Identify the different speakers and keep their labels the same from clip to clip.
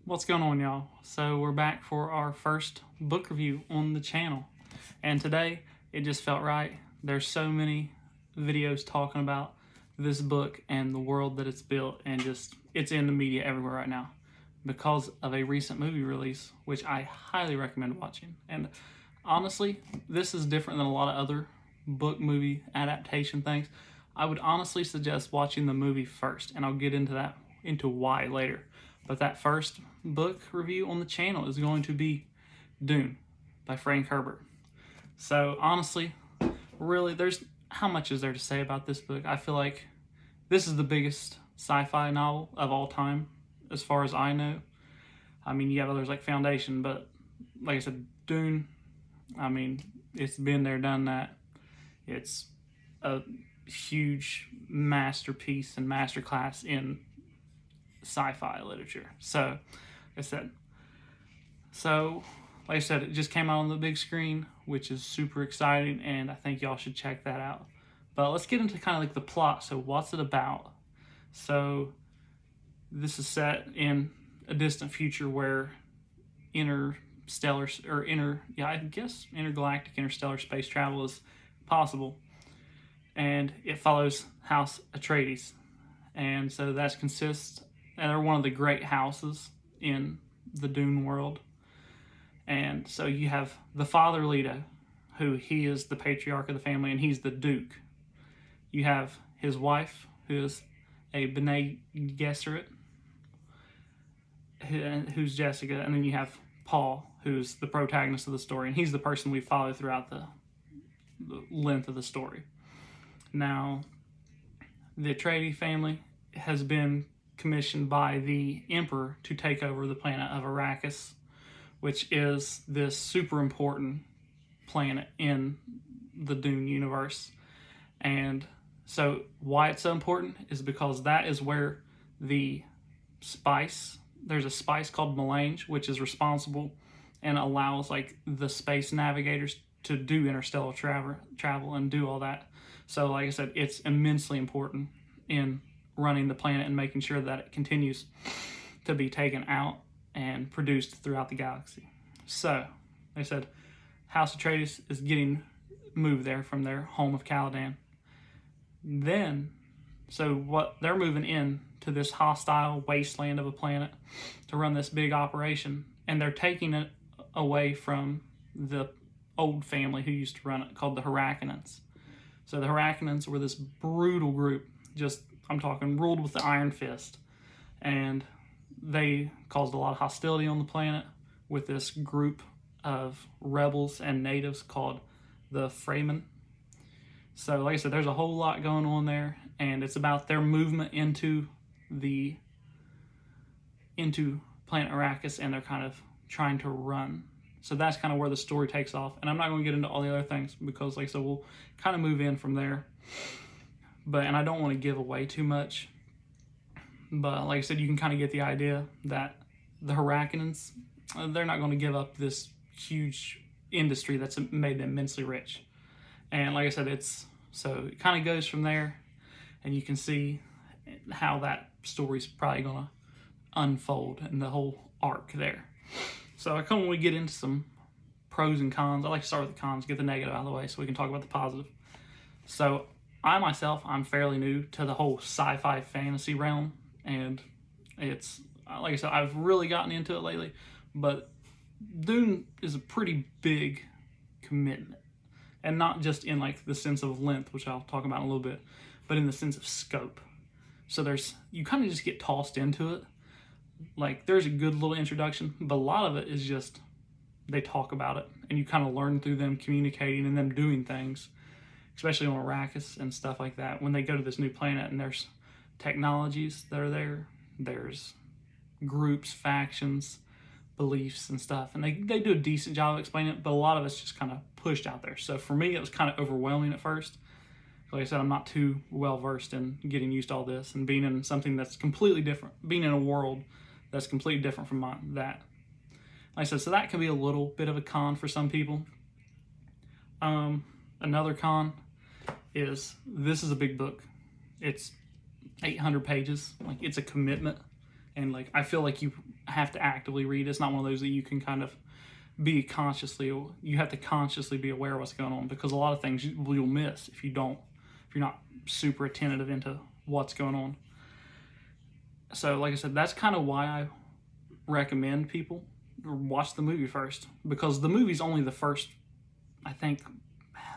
Speaker 1: What's going on, y'all? So we're back for our first book review on the channel, and today it just felt right. There's so many videos talking about this book and the world that it's built, and just it's in the media everywhere right now because of a recent movie release, which I highly recommend watching. And honestly, this is different than a lot of other book movie adaptation things. I would honestly suggest watching the movie first, and I'll get into why later. But that first book review on the channel is going to be Dune by Frank Herbert. So honestly, really, how much is there to say about this book? I feel like this is the biggest sci-fi novel of all time, as far as I know. I mean, you have others like Foundation, but like I said, Dune, I mean, it's been there, done that. It's a huge masterpiece and masterclass in sci-fi literature. So, like I said, it just came out on the big screen, which is super exciting, and I think y'all should check that out. But let's get into kind of like the plot. So, what's it about? So, this is set in a distant future where intergalactic interstellar space travel is possible, and it follows House Atreides, and so that consists. And they're one of the great houses in the Dune world. And so you have the father, Leto, who he is the patriarch of the family, and he's the Duke. You have his wife, who is a Bene Gesserit, who's Jessica, and then you have Paul, who's the protagonist of the story, and he's the person we follow throughout the length of the story. Now, the Atreides family has been commissioned by the Emperor to take over the planet of Arrakis, which is this super important planet in the Dune universe. And so why it's so important is because that is where there's a spice called melange, which is responsible and allows like the space navigators to do interstellar travel and do all that. So like I said, it's immensely important in running the planet and making sure that it continues to be taken out and produced throughout the galaxy. So, like I said, House Atreides is getting moved there from their home of Caladan. They're moving in to this hostile wasteland of a planet to run this big operation, and they're taking it away from the old family who used to run it, called the Harkonnens. So the Harkonnens were this brutal group, I'm talking ruled with the iron fist, and they caused a lot of hostility on the planet with this group of rebels and natives called the Fremen. So like I said, there's a whole lot going on there, and it's about their movement into planet Arrakis, and they're kind of trying to run. So that's kind of where the story takes off, and I'm not going to get into all the other things because like I said, we'll kind of move in from there. And I don't want to give away too much. But like I said, you can kind of get the idea that the Harkonnens, they're not going to give up this huge industry that's made them immensely rich. And like I said, it kind of goes from there, and you can see how that story's probably going to unfold and the whole arc there. So I kind of want to get into some pros and cons. I like to start with the cons, get the negative out of the way so we can talk about the positive. So I'm fairly new to the whole sci-fi fantasy realm, and it's, like I said, I've really gotten into it lately, but Dune is a pretty big commitment, and not just in like the sense of length, which I'll talk about in a little bit, but in the sense of scope. So you kind of just get tossed into it. Like, there's a good little introduction, but a lot of it is just, they talk about it, and you kind of learn through them communicating and them doing things, especially on Arrakis and stuff like that. When they go to this new planet and there's technologies that are there, there's groups, factions, beliefs and stuff. And they do a decent job of explaining it, but a lot of it's just kind of pushed out there. So for me, it was kind of overwhelming at first. Like I said, I'm not too well versed in getting used to all this and being in something that's completely different, being in a world that's completely different from that. Like I said, so that can be a little bit of a con for some people. Another con is this is a big book. It's 800 pages. Like, it's a commitment, And like, I feel like you have to actively read. It's not one of those that you can kind of be consciously, you have to consciously be aware of what's going on, because a lot of things you'll miss if you're not super attentive into what's going on. So like I said, that's kind of why I recommend people watch the movie first, because the movie's only the first, I think,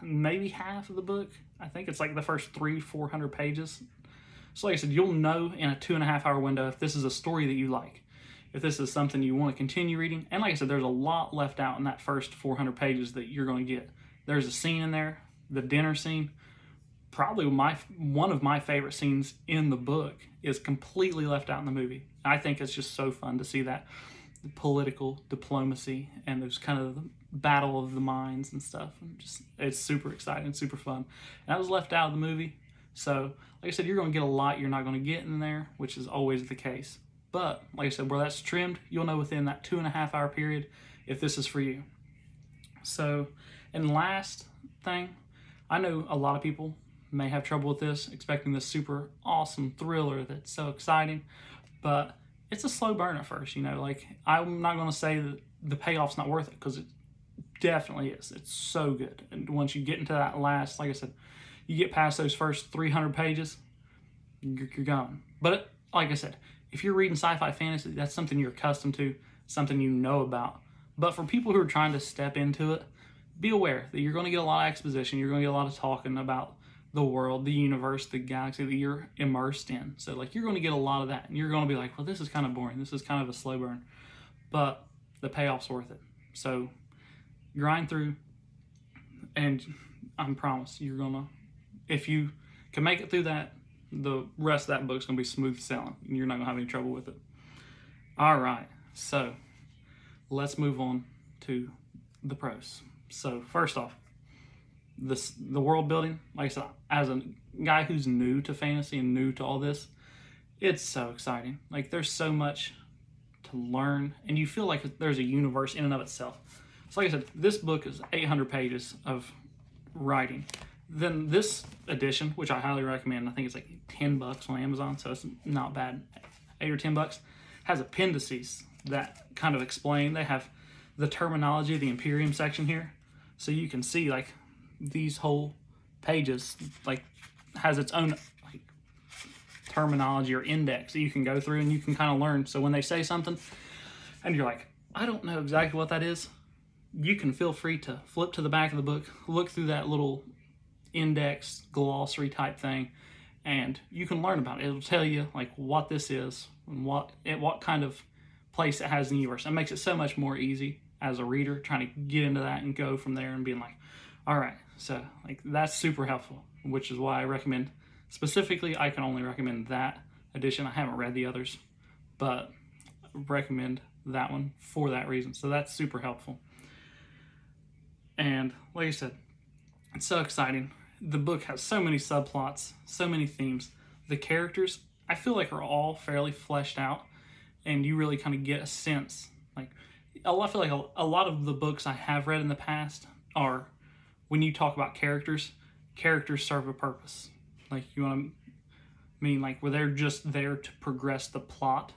Speaker 1: maybe half of the book. I think it's like the first 300-400 pages. So like I said, you'll know in a 2.5 hour window if this is a story that you like, if this is something you want to continue reading. And like I said, there's a lot left out in that first 400 pages that you're going to get. There's a scene in there, the dinner scene. Probably one of my favorite scenes in the book is completely left out in the movie. I think it's just so fun to see that political diplomacy and those kind of battle of the minds and stuff. And just, it's super exciting, super fun. And that was left out of the movie. So, like I said, you're going to get a lot you're not going to get in there, which is always the case. But, like I said, where that's trimmed, you'll know within that 2.5 hour period if this is for you. So, and last thing, I know a lot of people may have trouble with this, expecting this super awesome thriller that's so exciting, but it's a slow burn at first, you know. Like, I'm not going to say that the payoff's not worth it, because it definitely is. It's so good. And once you get into that last, like I said, you get past those first 300 pages, you're gone. But like I said, if you're reading sci-fi fantasy, that's something you're accustomed to, something you know about. But for people who are trying to step into it, be aware that you're going to get a lot of exposition. You're going to get a lot of talking about the world, the universe, the galaxy that you're immersed in. So like, you're going to get a lot of that, and you're going to be like, well, this is kind of boring. This is kind of a slow burn, but the payoff's worth it. So grind through, and I promise you're going to, if you can make it through that, the rest of that book's going to be smooth sailing, and you're not going to have any trouble with it. All right, so let's move on to the pros. So first off, the world building, like I said, as a guy who's new to fantasy and new to all this, it's so exciting. Like, there's so much to learn, and you feel like there's a universe in and of itself. So like I said, this book is 800 pages of writing. Then this edition, which I highly recommend, I think it's like $10 on Amazon, so it's not bad, $8 or $10, has appendices that kind of explain. They have the terminology of the Imperium section here, so you can see like these whole pages like has its own like terminology or index that you can go through and you can kind of learn. So when they say something and you're like, I don't know exactly what that is, you can feel free to flip to the back of the book, look through that little index glossary type thing, and you can learn about it. It'll tell you like what this is and what kind of place it has in the universe. It makes it so much more easy as a reader trying to get into that and go from there and being like, all right, so like that's super helpful, which is why I recommend, specifically, I can only recommend that edition. I haven't read the others, but recommend that one for that reason. So that's super helpful. And like I said, it's so exciting. The book has so many subplots, so many themes. The characters, I feel like, are all fairly fleshed out, and you really kind of get a sense. Like, I feel like a lot of the books I have read in the past are, when you talk about characters serve a purpose. Like, you want to mean like where they're just there to progress the plot.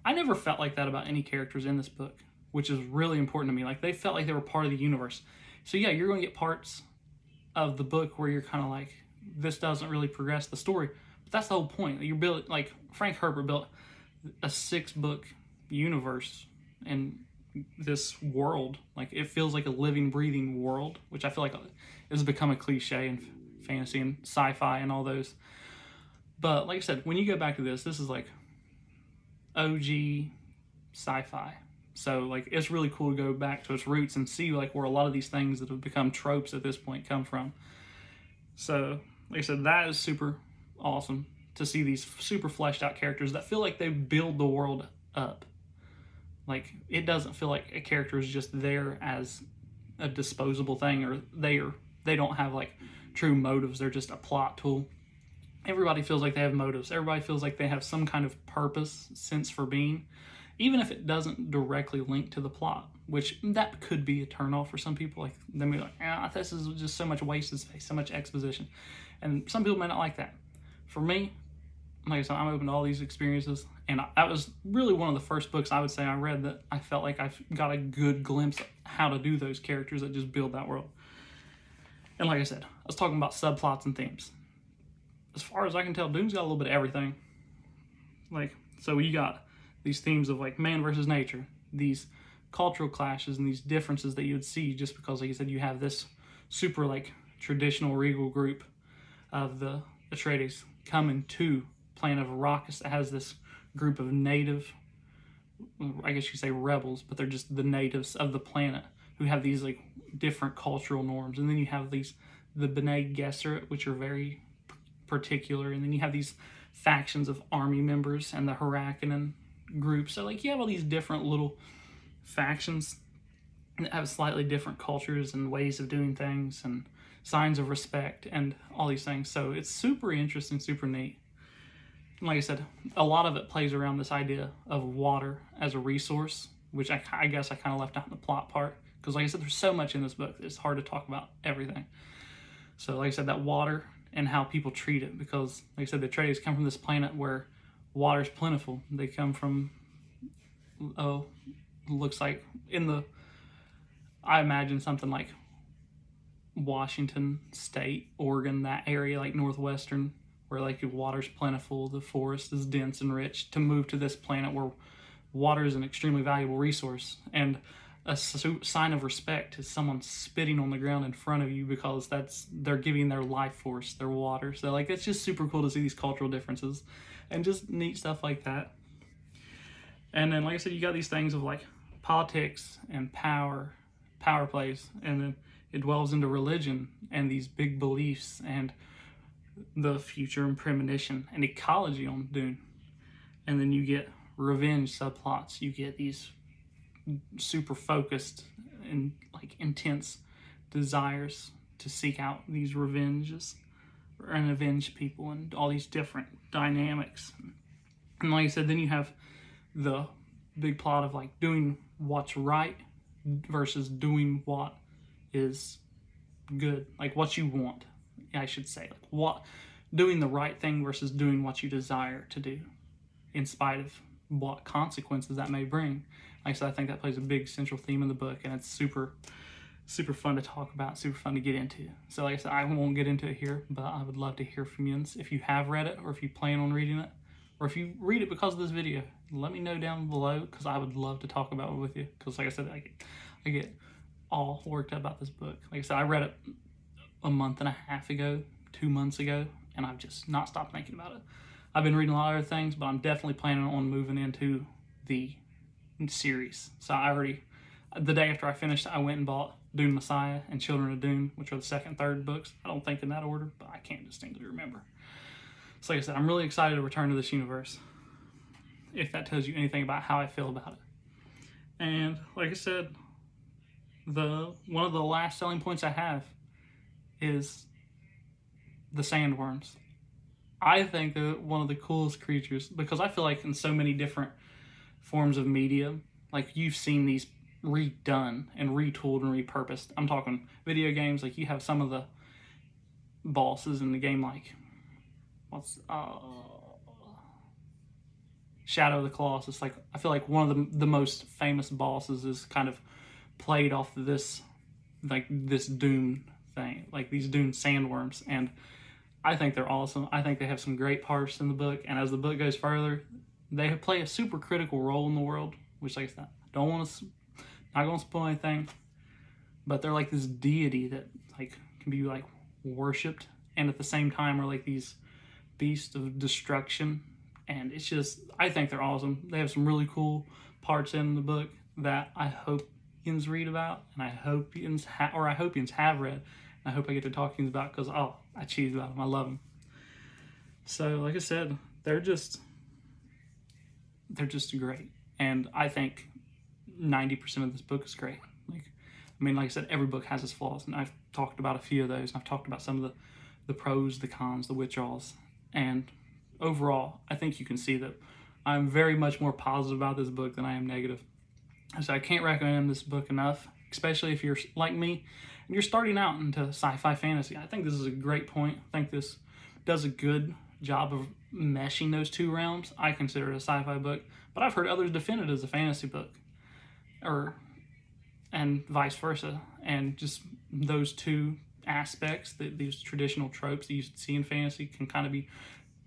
Speaker 1: I never felt like that about any characters in this book, which is really important to me. Like, they felt like they were part of the universe. So yeah, you're going to get parts of the book where you're kind of like, this doesn't really progress the story. But that's the whole point. You're building, like Frank Herbert built a 6-book universe and this world. Like, it feels like a living, breathing world, which I feel like has become a cliche in fantasy and sci-fi and all those. But like I said, when you go back to this is like OG sci-fi. So like, it's really cool to go back to its roots and see like where a lot of these things that have become tropes at this point come from. So like I said, that is super awesome to see these super fleshed out characters that feel like they build the world up. Like, it doesn't feel like a character is just there as a disposable thing, or they don't have like true motives. They're just a plot tool. Everybody feels like they have motives. Everybody feels like they have some kind of purpose, sense for being, even if it doesn't directly link to the plot, which that could be a turnoff for some people. Like, they may be like, this is just so much wasted space, so much exposition. And some people may not like that. For me, like I said, I'm open to all these experiences, And that was really one of the first books I would say I read that I felt like I got a good glimpse of how to do those characters that just build that world. And like I said, I was talking about subplots and themes. As far as I can tell, Dune's got a little bit of everything. Like, so you got these themes of like man versus nature, these cultural clashes and these differences that you would see just because, like you said, you have this super like traditional regal group of the Atreides coming to planet of Arrakis that has this group of native, I guess you could say rebels, but they're just the natives of the planet who have these like different cultural norms. And then you have the Bene Gesserit, which are very particular, and then you have these factions of army members and the Harkonnen group. So like you have all these different little factions that have slightly different cultures and ways of doing things and signs of respect and all these things. So it's super interesting, super neat. And like I said, a lot of it plays around this idea of water as a resource, which I guess I kind of left out in the plot part, because like I said, there's so much in this book, it's hard to talk about everything. So like I said, that water and how people treat it, because like I said, the Atreides come from this planet where water's plentiful. They come from, looks like I imagine something like Washington State, Oregon, that area, like northwestern, where like water's plentiful, the forest is dense and rich, to move to this planet where water is an extremely valuable resource. And a sign of respect is someone spitting on the ground in front of you, because they're giving their life force, their water. So like it's just super cool to see these cultural differences and just neat stuff like that. And then like I said, you got these things of like politics and power plays, and then it dwells into religion and these big beliefs and the future and premonition and ecology on Dune. And then you get revenge subplots. You get these super focused and like intense desires to seek out these revenges and avenge people and all these different dynamics. And like I said, then you have the big plot of like doing what's right versus doing what is good, like what you want, I should say, like doing the right thing versus doing what you desire to do, in spite of what consequences that may bring. Like I said, I think that plays a big central theme in the book, and it's super fun to talk about, super fun to get into. So like I said, I won't get into it here, but I would love to hear from you. If you have read it, or if you plan on reading it, or if you read it because of this video, let me know down below, because I would love to talk about it with you. Because like I said, I get all worked up about this book. Like I said, I read it a month and a half ago, 2 months ago, and I've just not stopped thinking about it. I've been reading a lot of other things, but I'm definitely planning on moving into the series. So the day after I finished, I went and bought Dune Messiah and Children of Dune, which are the second and third books. I don't think in that order, but I can't distinctly remember. So like I said, I'm really excited to return to this universe, if that tells you anything about how I feel about it. And like I said, one of the last selling points I have is the sandworms. I think they're one of the coolest creatures, because I feel like in so many different forms of media, like you've seen these redone and retooled and repurposed. I'm talking video games, like you have some of the bosses in the game, like Shadow of the Colossus. Like I feel like one of the most famous bosses is kind of played off of this Dune thing, like these Dune sandworms, and I think they're awesome. I think they have some great parts in the book, and as the book goes further, they play a super critical role in the world, which like I said, not going to spoil anything, but they're like this deity that like can be like worshipped, and at the same time are like these beasts of destruction. And it's just, I think they're awesome. They have some really cool parts in the book that I hope Yins read about, and I hope Yins have read. I hope I get to talk to you about, because I cheese about them. I love them. So like I said, they're just great, and I think 90% of this book is great. Like I said, every book has its flaws, and I've talked about a few of those, and I've talked about some of the pros, the cons, the withdrawals, and overall, I think you can see that I'm very much more positive about this book than I am negative. So I can't recommend this book enough, especially if you're like me and you're starting out into sci-fi fantasy. I think this is a great point. I think this does a good job of meshing those two realms, I consider it a sci-fi book. But I've heard others defend it as a fantasy book, and vice versa. And just those two aspects, these traditional tropes that you see in fantasy, can kind of be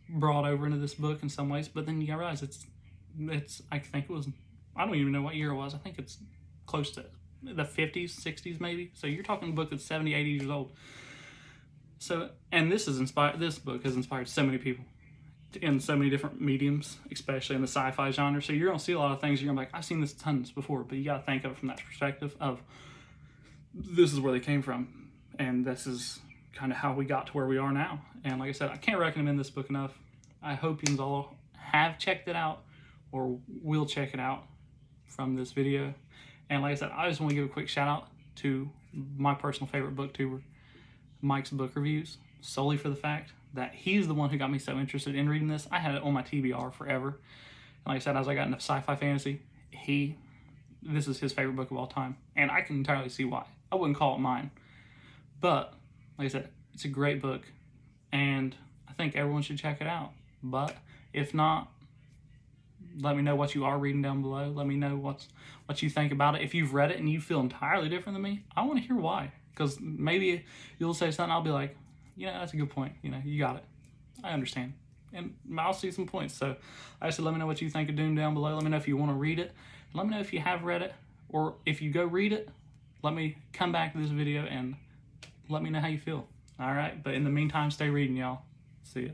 Speaker 1: brought over into this book in some ways. But then you gotta realize it's I think it was, I don't even know what year it was. I think it's close to the 50s, 60s maybe. So you're talking a book that's 70, 80 years old. So, and this book has inspired so many people in so many different mediums, especially in the sci-fi genre. So you're gonna see a lot of things. You're gonna be like, I've seen this tons before, but you gotta think of it from that perspective of, this is where they came from, and this is kind of how we got to where we are now. And like I said, I can't recommend this book enough. I hope you all have checked it out or will check it out from this video. And like I said, I just want to give a quick shout out to my personal favorite booktuber, Mike's Book Reviews, solely for the fact that he's the one who got me so interested in reading this. I had it on my TBR forever. And like I said, as I got into sci-fi fantasy, this is his favorite book of all time. And I can entirely see why. I wouldn't call it mine. But like I said, it's a great book, and I think everyone should check it out. But if not, let me know what you are reading down below. Let me know what you think about it. If you've read it and you feel entirely different than me, I want to hear why. Because maybe you'll say something, I'll be like, that's a good point. You got it. I understand. And I'll see some points. So I said, let me know what you think of Dune down below. Let me know if you want to read it. Let me know if you have read it. Or if you go read it, let me come back to this video and let me know how you feel. All right? But in the meantime, stay reading, y'all. See ya.